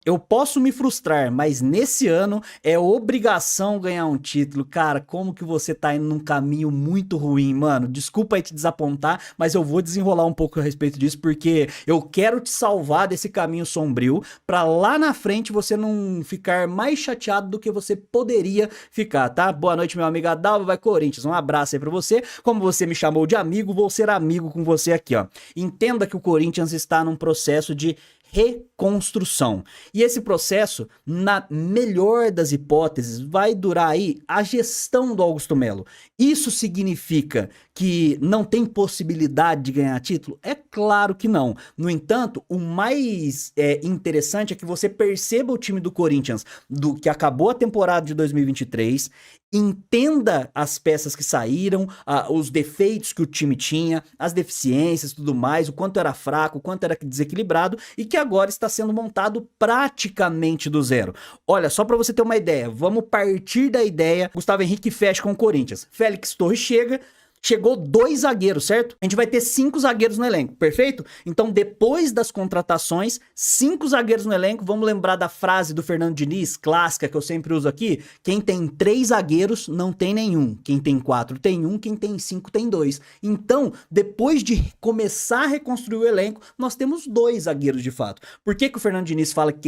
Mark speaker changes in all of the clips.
Speaker 1: eu posso me frustrar, mas nesse ano é obrigação ganhar um título. Cara, como que você tá indo num caminho muito ruim, mano? Desculpa aí te desapontar, mas eu vou desenrolar um pouco a respeito disso, porque eu quero te salvar desse caminho sombrio, pra lá na frente você não ficar mais chateado do que você poderia ficar, tá? Boa noite, meu amigo Adalvo, vai Corinthians. Um abraço aí pra você. Como você me chamou de amigo, vou ser amigo com você aqui, ó. Entenda que o Corinthians está num processo de reconstrução. E esse processo, na melhor das hipóteses, vai durar aí a gestão do Augusto Melo. Isso significa que não tem possibilidade de ganhar título? É claro que não. No entanto, o mais interessante é que você perceba o time do Corinthians, do que acabou a temporada de 2023, entenda as peças que saíram, os defeitos que o time tinha, as deficiências e tudo mais, o quanto era fraco, o quanto era desequilibrado, e que agora está sendo montado praticamente do zero. Olha, só para você ter uma ideia, vamos partir da ideia, Gustavo Henrique fecha com o Corinthians, Félix Torres chegou 2 zagueiros, certo? A gente vai ter 5 zagueiros no elenco, perfeito? Então, depois das contratações, 5 zagueiros no elenco. Vamos lembrar da frase do Fernando Diniz, clássica, que eu sempre uso aqui: quem tem 3 zagueiros não tem nenhum, quem tem 4 tem 1, quem tem 5 tem 2. Então, depois de começar a reconstruir o elenco, nós temos 2 zagueiros de fato. Por que o Fernando Diniz fala que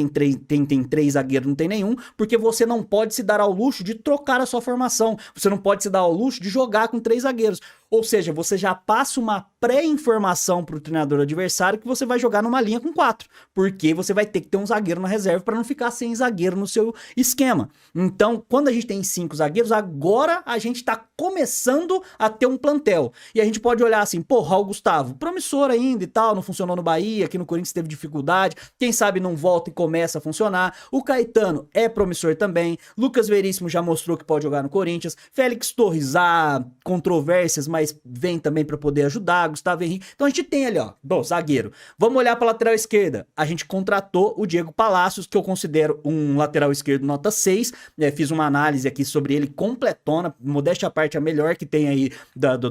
Speaker 1: quem tem 3 zagueiros não tem nenhum? Porque você não pode se dar ao luxo de trocar a sua formação, você não pode se dar ao luxo de jogar com 3 zagueiros. Ou seja, você já passa uma pré-informação para o treinador adversário que você vai jogar numa linha com 4, porque você vai ter que ter um zagueiro na reserva para não ficar sem zagueiro no seu esquema. Então, quando a gente tem 5 zagueiros, agora a gente está começando a ter um plantel. E a gente pode olhar assim, porra, o Gustavo, promissor ainda e tal, não funcionou no Bahia, aqui no Corinthians teve dificuldade, quem sabe não volta e começa a funcionar. O Caetano é promissor também, Lucas Veríssimo já mostrou que pode jogar no Corinthians, Félix Torres, há controvérsias, mas vem também para poder ajudar, Gustavo Henrique. Então a gente tem ali, ó, bom, zagueiro. Vamos olhar para lateral esquerda. A gente contratou o Diego Palacios, que eu considero um lateral esquerdo nota 6. Fiz uma análise aqui sobre ele completona, modéstia à parte, a melhor que tem aí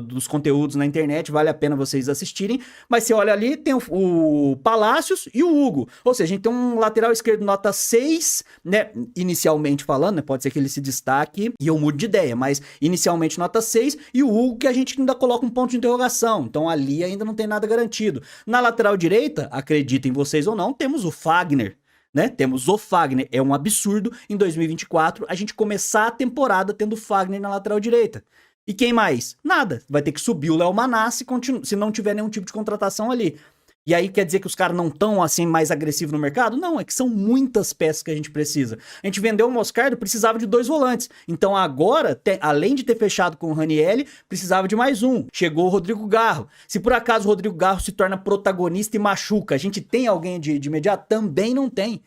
Speaker 1: dos conteúdos na internet, vale a pena vocês assistirem. Mas você olha ali, tem o Palacios e o Hugo. Ou seja, a gente tem um lateral esquerdo nota 6, né, inicialmente falando, né, pode ser que ele se destaque e eu mude de ideia, mas inicialmente nota 6, e o Hugo que a gente ainda coloca um ponto de interrogação, então ali ainda não tem nada garantido. Na lateral direita, acreditem vocês ou não, temos o Fagner, né? Temos o Fagner. É um absurdo em 2024 a gente começar a temporada tendo o Fagner na lateral direita. E quem mais? Nada. Vai ter que subir o Léo Manassi se não tiver nenhum tipo de contratação ali. E aí quer dizer que os caras não estão assim mais agressivos no mercado? Não, é que são muitas peças que a gente precisa. A gente vendeu o Moscardo, precisava de 2 volantes. Então agora, além de ter fechado com o Ranieri, precisava de mais um. Chegou o Rodrigo Garro. Se por acaso o Rodrigo Garro se torna protagonista e machuca, a gente tem alguém de imediato? Também não tem.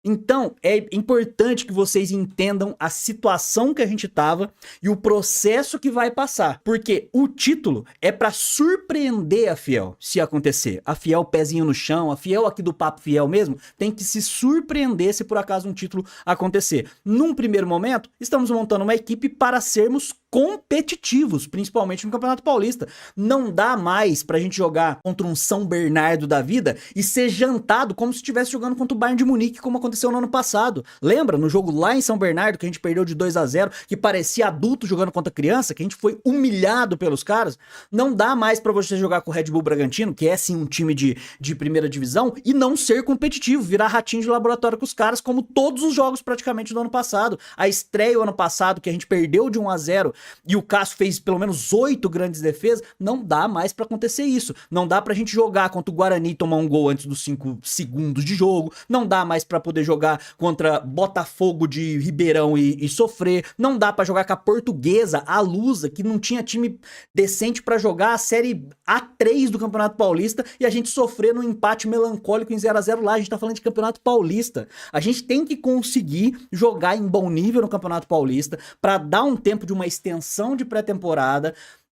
Speaker 1: Então, é importante que vocês entendam a situação que a gente tava e o processo que vai passar. Porque o título é pra surpreender a Fiel, se acontecer. A Fiel pezinho no chão, a Fiel aqui do Papo Fiel mesmo, tem que se surpreender se por acaso um título acontecer. Num primeiro momento, estamos montando uma equipe para sermos competitivos, principalmente no Campeonato Paulista. Não dá mais pra gente jogar contra um São Bernardo da vida e ser jantado como se estivesse jogando contra o Bayern de Munique, como aconteceu no ano passado. Lembra? No jogo lá em São Bernardo, que a gente perdeu de 2-0, que parecia adulto jogando contra criança, que a gente foi humilhado pelos caras. Não dá mais pra você jogar com o Red Bull Bragantino, que é sim um time de primeira divisão, e não ser competitivo, virar ratinho de laboratório com os caras, como todos os jogos praticamente do ano passado. A estreia o ano passado, que a gente perdeu de 1-0, e o Cássio fez pelo menos 8 grandes defesas, não dá mais pra acontecer isso. Não dá pra gente jogar contra o Guarani e tomar um gol antes dos 5 segundos de jogo. Não dá mais pra poder jogar contra Botafogo de Ribeirão e sofrer. Não dá pra jogar com a Portuguesa, a Lusa, que não tinha time decente pra jogar a Série A3 do Campeonato Paulista, e a gente sofrer num empate melancólico em 0-0 lá. A gente tá falando de Campeonato Paulista. A gente tem que conseguir jogar em bom nível no Campeonato Paulista pra dar um tempo de uma extensão de pré-temporada.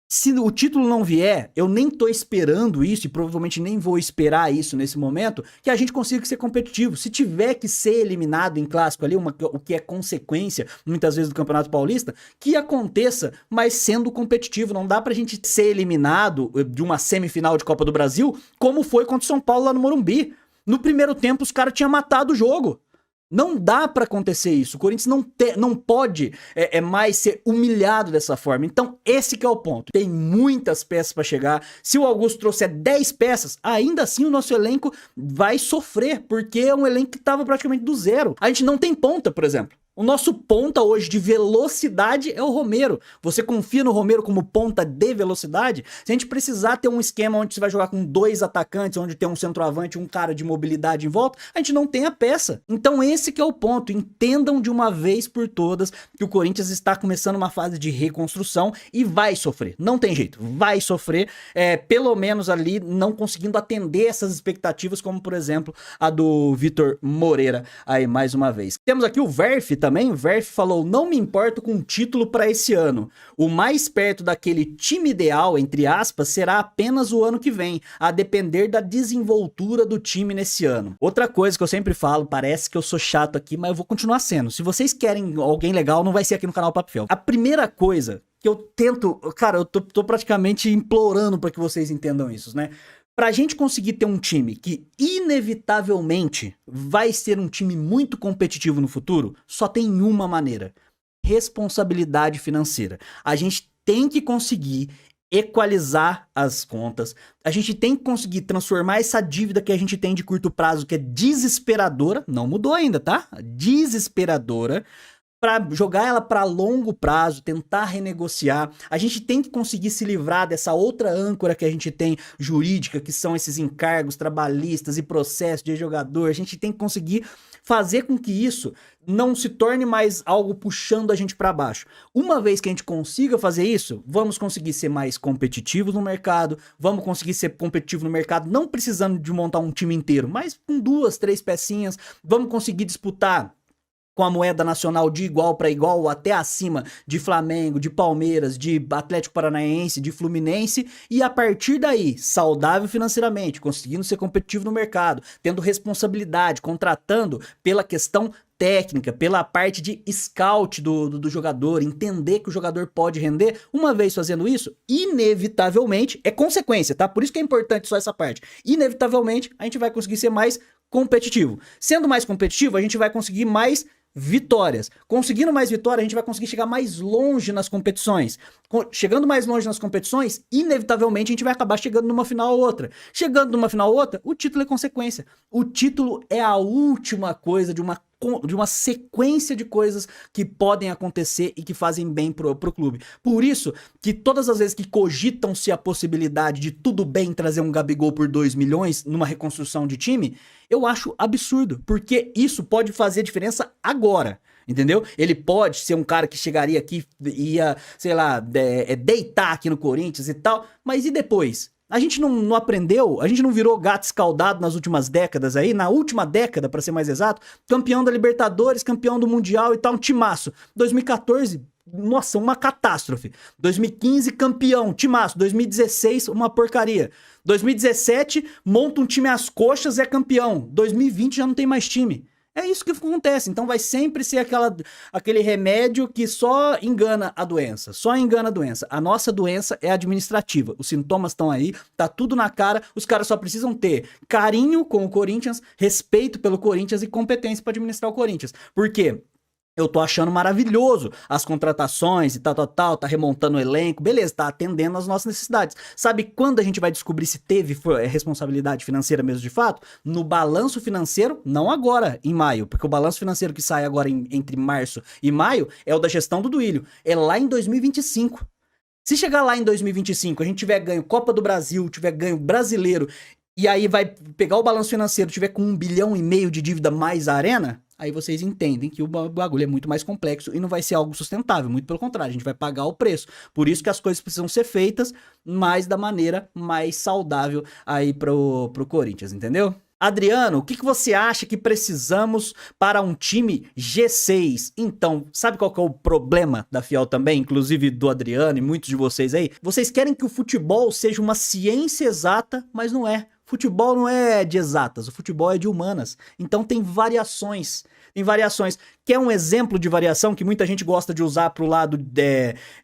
Speaker 1: Se o título não vier, eu nem tô esperando isso e provavelmente nem vou esperar isso nesse momento, que a gente consiga ser competitivo. Se tiver que ser eliminado em clássico ali, o que é consequência muitas vezes do Campeonato Paulista, que aconteça, mas sendo competitivo. Não dá pra gente ser eliminado de uma semifinal de Copa do Brasil, como foi contra o São Paulo lá no Morumbi. No primeiro tempo os caras tinham matado o jogo. Não dá pra acontecer isso. O Corinthians não pode mais ser humilhado dessa forma. Então, esse que é o ponto. Tem muitas peças pra chegar. Se o Augusto trouxer 10 peças, ainda assim o nosso elenco vai sofrer, porque é um elenco que tava praticamente do zero. A gente não tem ponta, por exemplo. O nosso ponta hoje de velocidade é o Romero. Você confia no Romero como ponta de velocidade? Se a gente precisar ter um esquema onde você vai jogar com 2 atacantes, onde tem um centroavante e um cara de mobilidade em volta, a gente não tem a peça. Então esse que é o ponto. Entendam de uma vez por todas que o Corinthians está começando uma fase de reconstrução e vai sofrer. Não tem jeito, vai sofrer, pelo menos ali não conseguindo atender essas expectativas, como por exemplo a do Vitor Moreira aí mais uma vez. Temos aqui o Verf também. O Verf falou: não me importo com o título para esse ano. O mais perto daquele time ideal, entre aspas, será apenas o ano que vem, a depender da desenvoltura do time nesse ano. Outra coisa que eu sempre falo, parece que eu sou chato aqui, mas eu vou continuar sendo. Se vocês querem alguém legal, não vai ser aqui no canal Papo Fiel. A primeira coisa que eu tento, cara, eu tô praticamente implorando para que vocês entendam isso, né? Pra gente conseguir ter um time que inevitavelmente vai ser um time muito competitivo no futuro, só tem uma maneira: responsabilidade financeira. A gente tem que conseguir equalizar as contas, a gente tem que conseguir transformar essa dívida que a gente tem de curto prazo, que é desesperadora, não mudou ainda, tá? Desesperadora, para jogar ela para longo prazo, tentar renegociar. A gente tem que conseguir se livrar dessa outra âncora que a gente tem jurídica, que são esses encargos trabalhistas e processos de jogador. A gente tem que conseguir fazer com que isso não se torne mais algo puxando a gente para baixo. Uma vez que a gente consiga fazer isso, vamos conseguir ser mais competitivos no mercado, vamos conseguir ser competitivo no mercado, não precisando de montar um time inteiro, mas com 2, 3 pecinhas, vamos conseguir disputar com a moeda nacional de igual para igual ou até acima de Flamengo, de Palmeiras, de Atlético Paranaense, de Fluminense, e a partir daí, saudável financeiramente, conseguindo ser competitivo no mercado, tendo responsabilidade, contratando pela questão técnica, pela parte de scout do jogador, entender que o jogador pode render. Uma vez fazendo isso, inevitavelmente, é consequência, tá? Por isso que é importante só essa parte. Inevitavelmente, a gente vai conseguir ser mais competitivo. Sendo mais competitivo, a gente vai conseguir mais vitórias. Conseguindo mais vitórias, a gente vai conseguir chegar mais longe nas competições. Chegando mais longe nas competições, inevitavelmente a gente vai acabar chegando numa final ou outra. Chegando numa final ou outra, o título é consequência. O título é a última coisa de uma sequência de coisas que podem acontecer e que fazem bem pro clube. Por isso que todas as vezes que cogitam-se a possibilidade de tudo bem trazer um Gabigol por 2 milhões numa reconstrução de time, eu acho absurdo, porque isso pode fazer diferença agora. Entendeu? Ele pode ser um cara que chegaria aqui e ia, sei lá, deitar aqui no Corinthians e tal, mas e depois? A gente não aprendeu, a gente não virou gato escaldado nas últimas décadas aí, na última década, pra ser mais exato, campeão da Libertadores, campeão do Mundial e tal, um timaço. 2014, nossa, uma catástrofe. 2015, campeão, timaço. 2016, uma porcaria. 2017, monta um time às coxas e é campeão. 2020 já não tem mais time. É isso que acontece. Então vai sempre ser aquele remédio que só engana a doença. Só engana a doença. A nossa doença é administrativa. Os sintomas estão aí, tá tudo na cara. Os caras só precisam ter carinho com o Corinthians, respeito pelo Corinthians e competência para administrar o Corinthians. Por quê? Eu tô achando maravilhoso as contratações e tal, tá remontando o elenco, beleza, tá atendendo às nossas necessidades. Sabe quando a gente vai descobrir se teve responsabilidade financeira mesmo de fato? No balanço financeiro, não agora, em maio, porque o balanço financeiro que sai agora entre março e maio é o da gestão do Duílio, é lá em 2025. Se chegar lá em 2025, a gente tiver ganho Copa do Brasil, tiver ganho Brasileiro, e aí vai pegar o balanço financeiro, tiver com 1,5 bilhão de dívida mais a Arena, aí vocês entendem que o bagulho é muito mais complexo e não vai ser algo sustentável, muito pelo contrário, a gente vai pagar o preço. Por isso que as coisas precisam ser feitas, mas da maneira mais saudável aí pro Corinthians, entendeu? Adriano, o que você acha que precisamos para um time G6? Então, sabe qual que é o problema da Fiel também, inclusive do Adriano e muitos de vocês aí? Vocês querem que o futebol seja uma ciência exata, mas não é. Futebol não é de exatas, o futebol é de humanas. Então tem variações. Tem variações. Quer um exemplo de variação que muita gente gosta de usar pro lado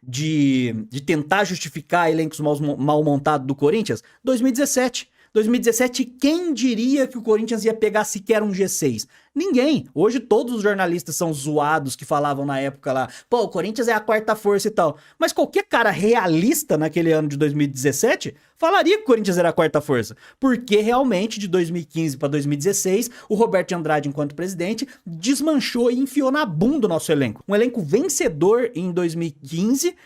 Speaker 1: de tentar justificar elencos mal montados do Corinthians? 2017. 2017, quem diria que o Corinthians ia pegar sequer um G6? Ninguém. Hoje todos os jornalistas são zoados que falavam na época lá, pô, o Corinthians é a quarta força e tal. Mas qualquer cara realista naquele ano de 2017 falaria que o Corinthians era a quarta força. Porque realmente de 2015 para 2016, o Roberto de Andrade, enquanto presidente, desmanchou e enfiou na bunda o nosso elenco. Um elenco vencedor em 2015,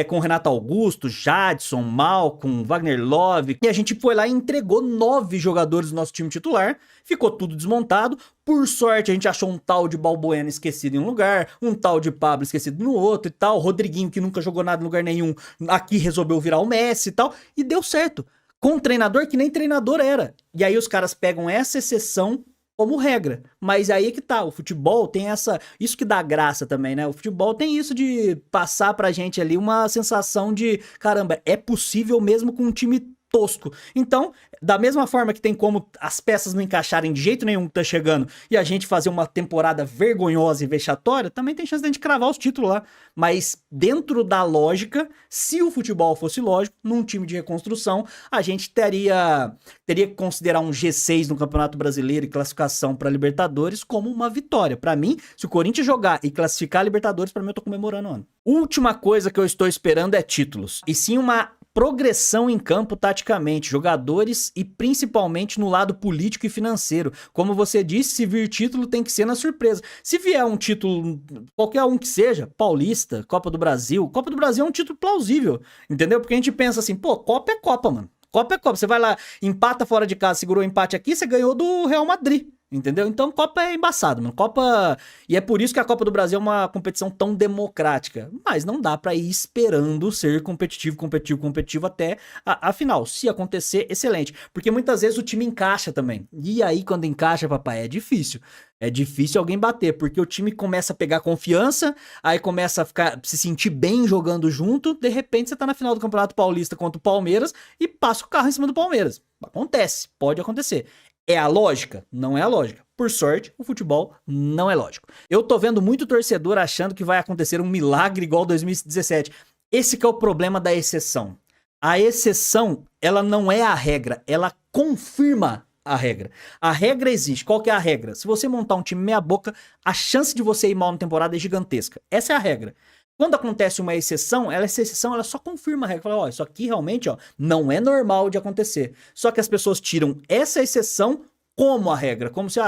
Speaker 1: com Renato Augusto, Jadson, Malcom, Wagner Love. E a gente foi lá e entregou 9 jogadores do nosso time titular. Ficou tudo desmontado. Por sorte, a gente achou um tal de Balbuena esquecido em um lugar, um tal de Pablo esquecido no outro e tal. Rodriguinho, que nunca jogou nada em lugar nenhum, aqui resolveu virar o Messi e tal. E deu certo. Com um treinador que nem treinador era. E aí os caras pegam essa exceção como regra. Mas aí é que tá, o futebol tem essa... Isso que dá graça também, né? O futebol tem isso de passar pra gente ali uma sensação de, caramba, é possível mesmo com um time tosco. Então, da mesma forma que tem como as peças não encaixarem de jeito nenhum que tá chegando e a gente fazer uma temporada vergonhosa e vexatória, também tem chance de a gente cravar os títulos lá. Mas dentro da lógica, se o futebol fosse lógico, num time de reconstrução, a gente teria que considerar um G6 no Campeonato Brasileiro e classificação para Libertadores como uma vitória. Para mim, se o Corinthians jogar e classificar a Libertadores, para mim eu tô comemorando o ano. Última coisa que eu estou esperando é títulos. E sim uma progressão em campo taticamente, jogadores e principalmente no lado político e financeiro. Como você disse, se vir título tem que ser na surpresa. Se vier um título, qualquer um que seja, Paulista, Copa do Brasil é um título plausível, entendeu? Porque a gente pensa assim, pô, Copa é Copa, mano. Copa é Copa. Você vai lá, empata fora de casa, segurou o empate aqui, você ganhou do Real Madrid. Entendeu? Então Copa é embaçado, mano. Copa... E é por isso que a Copa do Brasil é uma competição tão democrática. Mas não dá pra ir esperando ser competitivo até a final. Se acontecer, excelente. Porque muitas vezes o time encaixa também. E aí quando encaixa, papai, é difícil. É difícil alguém bater, porque o time começa a pegar confiança, aí começa a se sentir bem jogando junto, de repente você tá na final do Campeonato Paulista contra o Palmeiras e passa o carro em cima do Palmeiras. Acontece, pode acontecer. É a lógica? Não é a lógica. Por sorte, o futebol não é lógico. Eu tô vendo muito torcedor achando que vai acontecer um milagre igual 2017. Esse que é o problema da exceção. A exceção, ela não é a regra, ela confirma a regra. A regra existe. Qual que é a regra? Se você montar um time meia boca, a chance de você ir mal na temporada é gigantesca. Essa é a regra. Quando acontece uma exceção, essa exceção ela só confirma a regra. Fala, ó, isso aqui realmente ó, não é normal de acontecer. Só que as pessoas tiram essa exceção como a regra. Como se,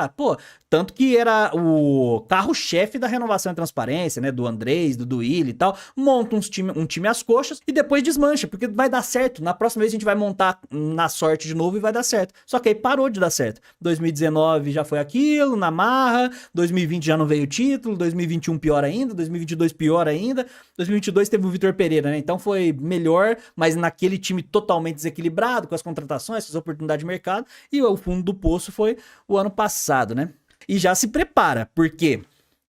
Speaker 1: tanto que era o carro-chefe da renovação e transparência, né? Do Andrés, do Willi e tal. Monta um time às coxas e depois desmancha, porque vai dar certo. Na próxima vez a gente vai montar na sorte de novo e vai dar certo. Só que aí parou de dar certo. 2019 já foi aquilo, na marra. 2020 já não veio o título. 2021 pior ainda. 2022 pior ainda. 2022 teve o Vitor Pereira, né? Então foi melhor, mas naquele time totalmente desequilibrado, com as contratações, com as oportunidades de mercado. E o fundo do poço foi o ano passado, né? E já se prepara, porque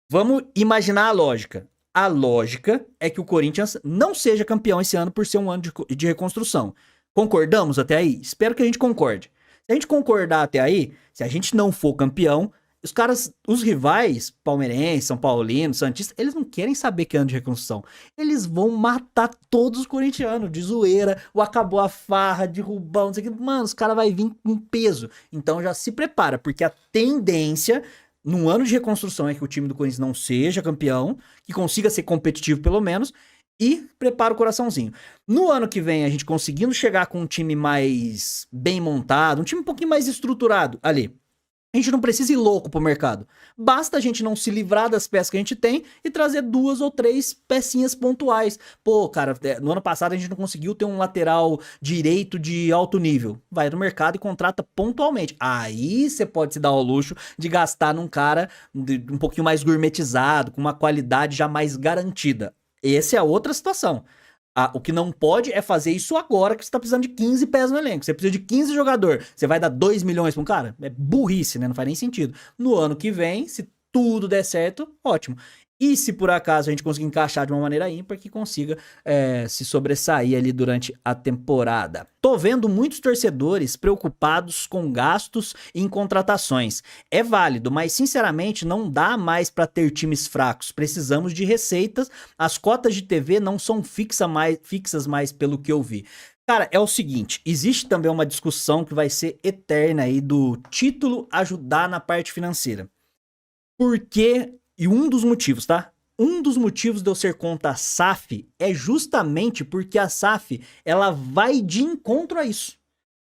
Speaker 1: vamos imaginar a lógica. A lógica é que o Corinthians não seja campeão esse ano por ser um ano de reconstrução. Concordamos até aí? Espero que a gente concorde. Se a gente concordar até aí, se a gente não for campeão, os caras, os rivais, palmeirenses, São Paulino, Santista, eles não querem saber que é ano de reconstrução. Eles vão matar todos os corintianos de zoeira, ou acabou a farra, derrubar, não sei o que. Mano, os caras vão vir com peso. Então já se prepara, porque a tendência num ano de reconstrução é que o time do Corinthians não seja campeão, que consiga ser competitivo pelo menos, e prepara o coraçãozinho. No ano que vem, a gente conseguindo chegar com um time mais bem montado, um time um pouquinho mais estruturado ali, a gente não precisa ir louco pro mercado. Basta a gente não se livrar das peças que a gente tem e trazer 2 ou 3 pecinhas pontuais. Pô, cara, no ano passado a gente não conseguiu ter um lateral direito de alto nível. Vai no mercado e contrata pontualmente. Aí você pode se dar ao luxo de gastar num cara um pouquinho mais gourmetizado, com uma qualidade já mais garantida. Essa é a outra situação. O que não pode é fazer isso agora que você tá precisando de 15 pés no elenco. Você precisa de 15 jogadores. Você vai dar 2 milhões pra um cara? É burrice, né? Não faz nem sentido. No ano que vem, se tudo der certo, ótimo. E se por acaso a gente conseguir encaixar de uma maneira ímpar, que consiga se sobressair ali durante a temporada. Tô vendo muitos torcedores preocupados com gastos em contratações. É válido, mas sinceramente não dá mais para ter times fracos. Precisamos de receitas. As cotas de TV não são fixas mais pelo que eu vi. Cara, é o seguinte, existe também uma discussão que vai ser eterna aí do título ajudar na parte financeira. Porque, e um dos motivos, tá? Um dos motivos de eu ser contra a SAF é justamente porque a SAF, ela vai de encontro a isso.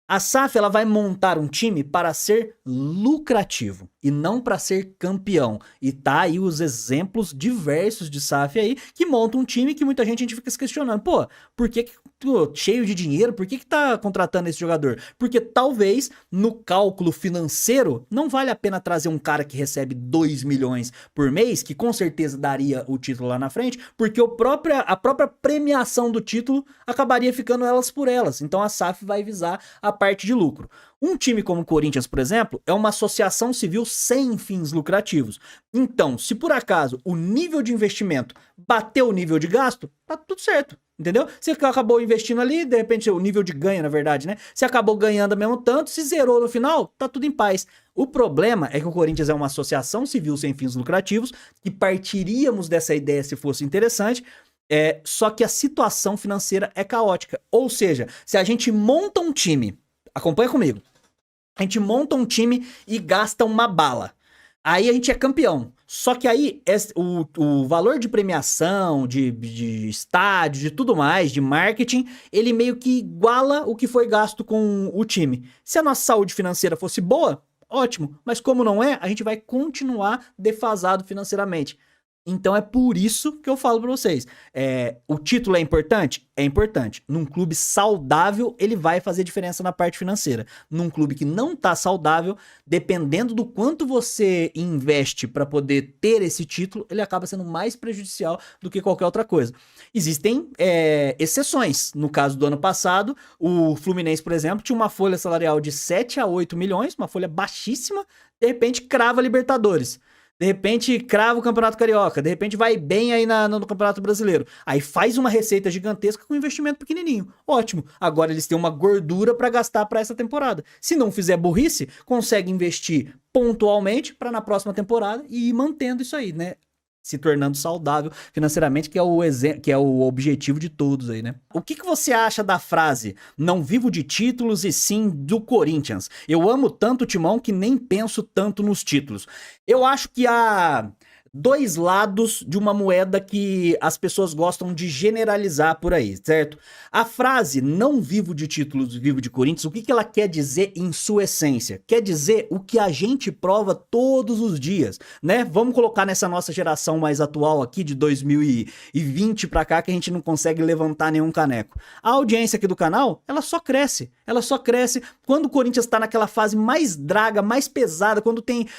Speaker 1: A SAF, ela vai montar um time para ser lucrativo e não para ser campeão. E tá aí os exemplos diversos de SAF aí que montam um time que muita gente fica se questionando. Pô, por que cheio de dinheiro, por que tá contratando esse jogador? Porque talvez no cálculo financeiro não vale a pena trazer um cara que recebe 2 milhões por mês, que com certeza daria o título lá na frente, porque a própria premiação do título acabaria ficando elas por elas. Então a SAF vai visar a parte de lucro. Um time como o Corinthians, por exemplo, é uma associação civil sem fins lucrativos. Então, se por acaso o nível de investimento bateu o nível de gasto, tá tudo certo, entendeu? Você acabou investindo ali, de repente o nível de ganho, na verdade, né? Você acabou ganhando mesmo tanto, se zerou no final, tá tudo em paz. O problema é que o Corinthians é uma associação civil sem fins lucrativos, que partiríamos dessa ideia se fosse interessante. Só que a situação financeira é caótica. Ou seja, se a gente monta um time, acompanha comigo, a gente monta um time e gasta uma bala. Aí a gente é campeão. Só que aí o valor de premiação, de estádio, de tudo mais, de marketing, ele meio que iguala o que foi gasto com o time. Se a nossa saúde financeira fosse boa, ótimo. Mas como não é, a gente vai continuar defasado financeiramente. Então é por isso que eu falo pra vocês. O título é importante? É importante. Num clube saudável, ele vai fazer diferença na parte financeira. Num clube que não tá saudável, dependendo do quanto você investe pra poder ter esse título, ele acaba sendo mais prejudicial do que qualquer outra coisa. Existem exceções. No caso do ano passado, o Fluminense, por exemplo, tinha uma folha salarial de 7 a 8 milhões, uma folha baixíssima, de repente crava a Libertadores. De repente crava o Campeonato Carioca, de repente vai bem aí no Campeonato Brasileiro. Aí faz uma receita gigantesca com um investimento pequenininho. Ótimo. Agora eles têm uma gordura para gastar para essa temporada. Se não fizer burrice, consegue investir pontualmente para na próxima temporada e ir mantendo isso aí, né? Se tornando saudável financeiramente, que é o objetivo de todos aí, né? O que você acha da frase "não vivo de títulos e sim do Corinthians"? Eu amo tanto o Timão que nem penso tanto nos títulos. Eu acho que há dois lados de uma moeda que as pessoas gostam de generalizar por aí, certo? A frase "não vivo de títulos, vivo de Corinthians", o que ela quer dizer em sua essência? Quer dizer o que a gente prova todos os dias, né? Vamos colocar nessa nossa geração mais atual aqui, de 2020 pra cá, que a gente não consegue levantar nenhum caneco. A audiência aqui do canal, ela só cresce. Ela só cresce quando o Corinthians tá naquela fase mais draga, mais pesada, quando tem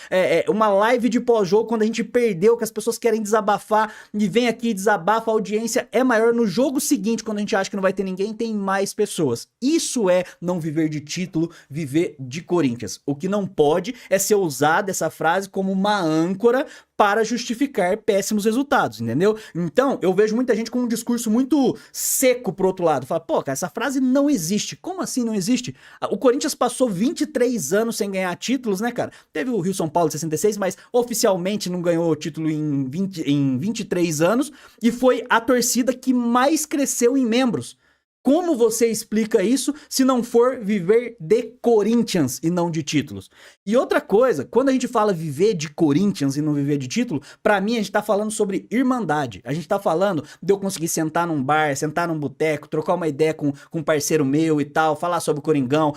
Speaker 1: uma live de pós-jogo, quando a gente perdeu, que as pessoas querem desabafar e vem aqui e desabafa, a audiência é maior. No jogo seguinte, quando a gente acha que não vai ter ninguém, tem mais pessoas. Isso é não viver de título, viver de Corinthians. O que não pode é ser usada essa frase como uma âncora para justificar péssimos resultados, entendeu? Então, eu vejo muita gente com um discurso muito seco pro outro lado. Fala, pô, cara, essa frase não existe. Como assim não existe? O Corinthians passou 23 anos sem ganhar títulos, né, cara? Teve o Rio-São Paulo de 66, mas oficialmente não ganhou o título em 23 anos, e foi a torcida que mais cresceu em membros. Como você explica isso se não for viver de Corinthians e não de títulos? E outra coisa, quando a gente fala viver de Corinthians e não viver de título, pra mim a gente tá falando sobre irmandade. A gente tá falando de eu conseguir sentar num bar, sentar num boteco, trocar uma ideia com um parceiro meu e tal, falar sobre o Coringão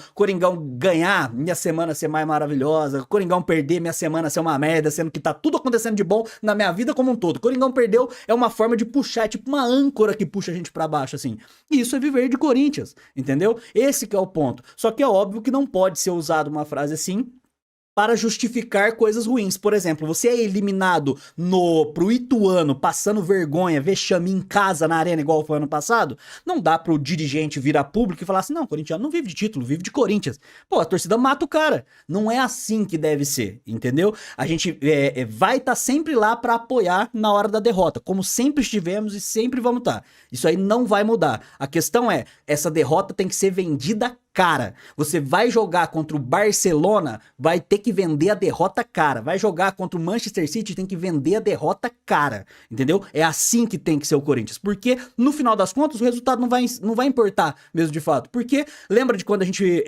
Speaker 1: ganhar, minha semana ser mais maravilhosa, Coringão perder, minha semana ser uma merda, sendo que tá tudo acontecendo de bom na minha vida como um todo. Coringão perdeu é uma forma de puxar, é tipo uma âncora que puxa a gente pra baixo, assim. E isso é viver de Corinthians, entendeu? Esse que é o ponto. Só que é óbvio que não pode ser usado uma frase assim para justificar coisas ruins. Por exemplo, você é eliminado pro Ituano, passando vergonha, vexame em casa, na arena, igual foi ano passado, não dá pro dirigente vir a público e falar assim, não, corintiano não vive de título, vive de Corinthians. Pô, a torcida mata o cara. Não é assim que deve ser, entendeu? A gente vai estar sempre lá para apoiar na hora da derrota, como sempre estivemos e sempre vamos estar. Isso aí não vai mudar. A questão é, essa derrota tem que ser vendida cara. Você vai jogar contra o Barcelona, vai ter que vender a derrota cara. Vai jogar contra o Manchester City, tem que vender a derrota cara. Entendeu? É assim que tem que ser o Corinthians. Porque, no final das contas, o resultado não vai importar mesmo de fato. Porque, lembra de quando a gente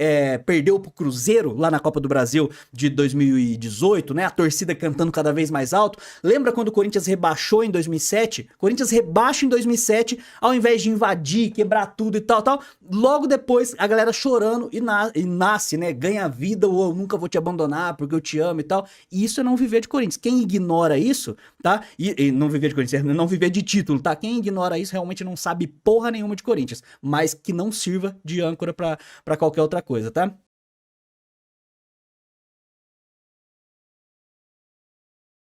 Speaker 1: perdeu pro Cruzeiro, lá na Copa do Brasil de 2018, né? A torcida cantando cada vez mais alto. Lembra quando o Corinthians rebaixou em 2007? Corinthians rebaixa em 2007, ao invés de invadir, quebrar tudo e tal, tal. Logo depois, a galera chorando e nasce, né? Ganha vida, ou eu nunca vou te abandonar porque eu te amo e tal. E isso é não viver de Corinthians. Quem ignora isso, tá? E não viver de Corinthians, não viver de título, tá? Quem ignora isso realmente não sabe porra nenhuma de Corinthians. Mas que não sirva de âncora pra qualquer outra coisa, tá?